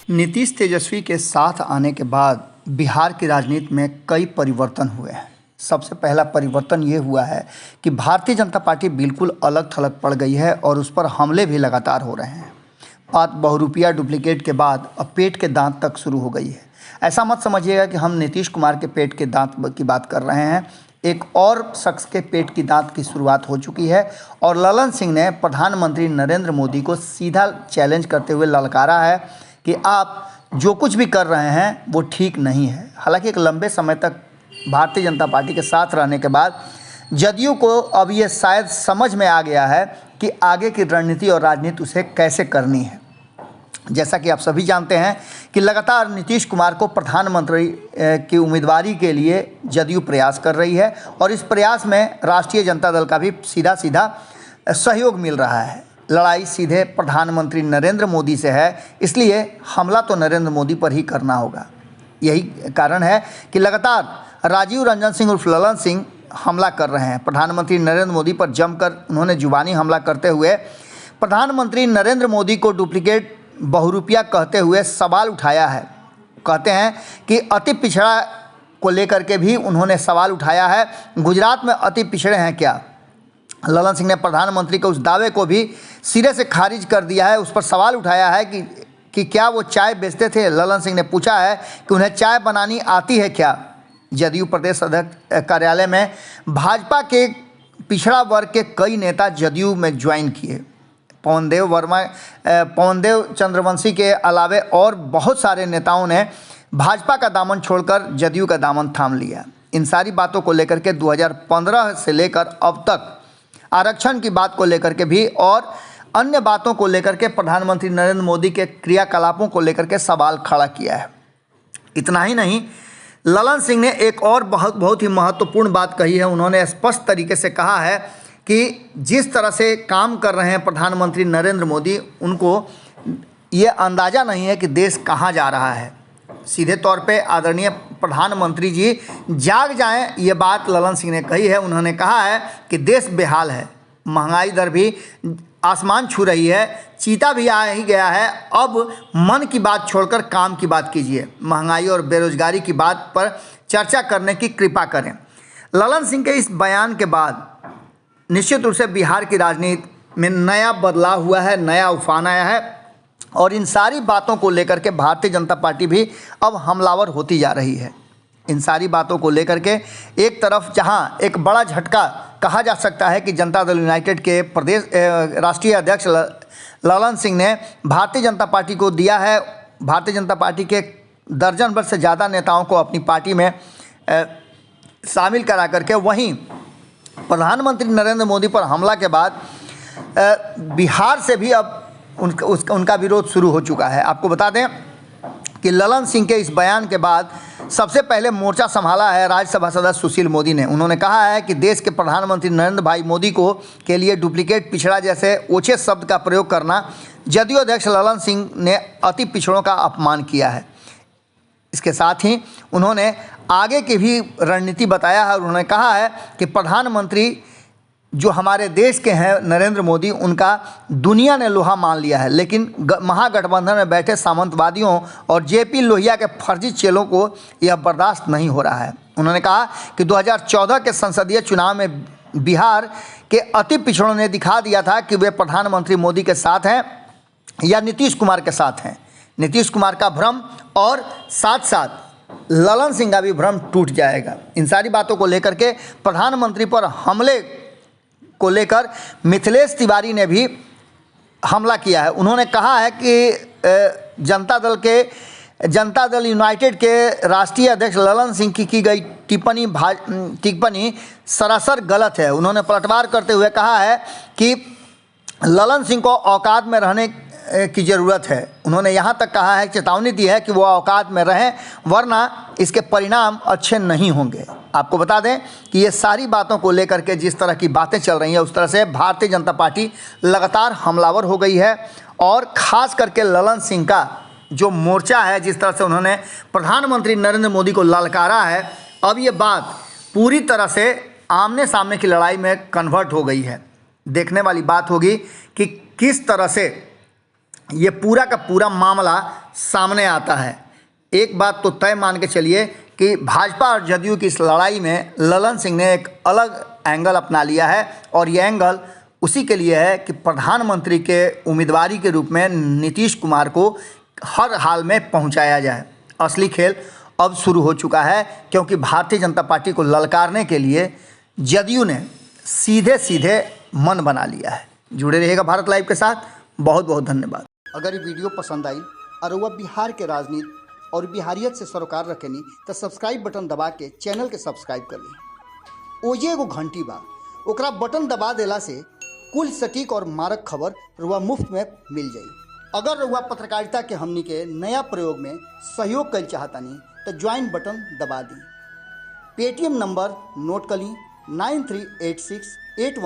नीतीश तेजस्वी के साथ आने के बाद बिहार की राजनीति में कई परिवर्तन हुए हैं। सबसे पहला परिवर्तन ये हुआ है कि भारतीय जनता पार्टी बिल्कुल अलग थलग पड़ गई है और उस पर हमले भी लगातार हो रहे हैं। बात बहुरूपिया डुप्लीकेट के बाद अब पेट के दांत तक शुरू हो गई है। ऐसा मत समझिएगा कि हम नीतीश कुमार के पेट के दांत की बात कर रहे हैं। एक और शख्स के पेट की दांत की शुरुआत हो चुकी है और ललन सिंह ने प्रधानमंत्री नरेंद्र मोदी को सीधा चैलेंज करते हुए ललकारा है कि आप जो कुछ भी कर रहे हैं वो ठीक नहीं है। हालांकि एक लंबे समय तक भारतीय जनता पार्टी के साथ रहने के बाद जदयू को अब ये शायद समझ में आ गया है कि आगे की रणनीति और राजनीति उसे कैसे करनी है। जैसा कि आप सभी जानते हैं कि लगातार नीतीश कुमार को प्रधानमंत्री की उम्मीदवारी के लिए जदयू प्रयास कर रही है और इस प्रयास में राष्ट्रीय जनता दल का भी सीधा सीधा सहयोग मिल रहा है। लड़ाई सीधे प्रधानमंत्री नरेंद्र मोदी से है, इसलिए हमला तो नरेंद्र मोदी पर ही करना होगा। यही कारण है कि लगातार राजीव रंजन सिंह उर्फ ललन सिंह हमला कर रहे हैं। प्रधानमंत्री नरेंद्र मोदी पर जमकर उन्होंने जुबानी हमला करते हुए प्रधानमंत्री नरेंद्र मोदी को डुप्लीकेट बहुरूपिया कहते हुए सवाल उठाया है। कहते हैं कि अति पिछड़ा को लेकर के भी उन्होंने सवाल उठाया है। गुजरात में अति पिछड़े हैं क्या? ललन सिंह ने प्रधानमंत्री के उस दावे को भी सिरे से खारिज कर दिया है। उस पर सवाल उठाया है कि क्या वो चाय बेचते थे। ललन सिंह ने पूछा है कि उन्हें चाय बनानी आती है क्या? जदयू प्रदेश अध्यक्ष कार्यालय में भाजपा के पिछड़ा वर्ग के कई नेता जदयू में ज्वाइन किए। पवनदेव चंद्रवंशी के अलावे और बहुत सारे नेताओं ने भाजपा का दामन छोड़कर जदयू का दामन थाम लिया। इन सारी बातों को लेकर के 2015 से लेकर अब तक आरक्षण की बात को लेकर के भी और अन्य बातों को लेकर के प्रधानमंत्री नरेंद्र मोदी के क्रियाकलापों को लेकर के सवाल खड़ा किया है। इतना ही नहीं, ललन सिंह ने एक और बहुत ही महत्वपूर्ण बात कही है। उन्होंने स्पष्ट तरीके से कहा है कि जिस तरह से काम कर रहे हैं प्रधानमंत्री नरेंद्र मोदी, उनको ये अंदाज़ा नहीं है कि देश कहाँ जा रहा है। सीधे तौर पे आदरणीय प्रधानमंत्री जी जाग जाएं, ये बात ललन सिंह ने कही है। उन्होंने कहा है कि देश बेहाल है, महंगाई दर भी आसमान छू रही है, चीता भी आ ही गया है। अब मन की बात छोड़कर काम की बात कीजिए। महंगाई और बेरोजगारी की बात पर चर्चा करने की कृपा करें। ललन सिंह के इस बयान के बाद निश्चित रूप से बिहार की राजनीति में नया बदलाव हुआ है, नया उफान आया है और इन सारी बातों को लेकर के भारतीय जनता पार्टी भी अब हमलावर होती जा रही है। इन सारी बातों को लेकर के एक तरफ जहां एक बड़ा झटका कहा जा सकता है कि जनता दल यूनाइटेड के प्रदेश राष्ट्रीय अध्यक्ष ललन सिंह ने भारतीय जनता पार्टी को दिया है। भारतीय जनता पार्टी के दर्जन भर से ज़्यादा नेताओं को अपनी पार्टी में शामिल करा करके वहीं प्रधानमंत्री नरेंद्र मोदी पर हमला के बाद बिहार से भी अब उनका विरोध शुरू हो चुका है। आपको बता दें कि ललन सिंह के इस बयान के बाद सबसे पहले मोर्चा संभाला है राज्यसभा सदस्य सुशील मोदी ने। उन्होंने कहा है कि देश के प्रधानमंत्री नरेंद्र भाई मोदी को के लिए डुप्लीकेट, पिछड़ा जैसे ओछे शब्द का प्रयोग करना जदयू अध्यक्ष ललन सिंह ने अति पिछड़ों का अपमान किया है। इसके साथ ही उन्होंने आगे की भी रणनीति बताया है और उन्होंने कहा है कि प्रधानमंत्री जो हमारे देश के हैं नरेंद्र मोदी, उनका दुनिया ने लोहा मान लिया है, लेकिन महागठबंधन में बैठे सामंतवादियों और जेपी लोहिया के फर्जी चेलों को यह बर्दाश्त नहीं हो रहा है। उन्होंने कहा कि 2014 के संसदीय चुनाव में बिहार के अति पिछड़ों ने दिखा दिया था कि वे प्रधानमंत्री मोदी के साथ हैं या नीतीश कुमार के साथ हैं। नीतीश कुमार का भ्रम और साथ साथ ललन सिंह का भी भ्रम टूट जाएगा। इन सारी बातों को लेकर के प्रधानमंत्री पर हमले को लेकर मिथिलेश तिवारी ने भी हमला किया है। उन्होंने कहा है कि जनता दल यूनाइटेड के राष्ट्रीय अध्यक्ष ललन सिंह की गई टिप्पणी सरासर गलत है। उन्होंने पलटवार करते हुए कहा है कि ललन सिंह को औकात में रहने की ज़रूरत है। उन्होंने यहाँ तक कहा है, चेतावनी दी है कि वो औकात में रहें वरना इसके परिणाम अच्छे नहीं होंगे। आपको बता दें कि ये सारी बातों को लेकर के जिस तरह की बातें चल रही हैं उस तरह से भारतीय जनता पार्टी लगातार हमलावर हो गई है और ख़ास करके ललन सिंह का जो मोर्चा है, जिस तरह से उन्होंने प्रधानमंत्री नरेंद्र मोदी को ललकारा है, अब ये बात पूरी तरह से आमने सामने की लड़ाई में कन्वर्ट हो गई है। देखने वाली बात होगी कि किस तरह से ये पूरा का पूरा मामला सामने आता है। एक बात तो तय मान के चलिए कि भाजपा और जदयू की इस लड़ाई में ललन सिंह ने एक अलग एंगल अपना लिया है और ये एंगल उसी के लिए है कि प्रधानमंत्री के उम्मीदवारी के रूप में नीतीश कुमार को हर हाल में पहुंचाया जाए। असली खेल अब शुरू हो चुका है, क्योंकि भारतीय जनता पार्टी को ललकारने के लिए जदयू ने सीधे सीधे मन बना लिया है। जुड़े रहिएगा भारत लाइव के साथ। बहुत बहुत धन्यवाद। अगर ये वीडियो पसंद आई और वह बिहार के राजनीति और बिहारियत से सरोकार रखेनी तो सब्सक्राइब बटन दबा के चैनल के सब्सक्राइब कर ली। ओजे एगो घंटी बा, ओकरा बटन दबा देला से कुल सटीक और मारक खबर रुआ मुफ्त में मिल जाई। अगर रुआ पत्रकारिता के हमनी के नया प्रयोग में सहयोग कर चाहतानी तो ज्वाइन बटन दबा दी। पेटीएम नंबर नोट कर ली 938681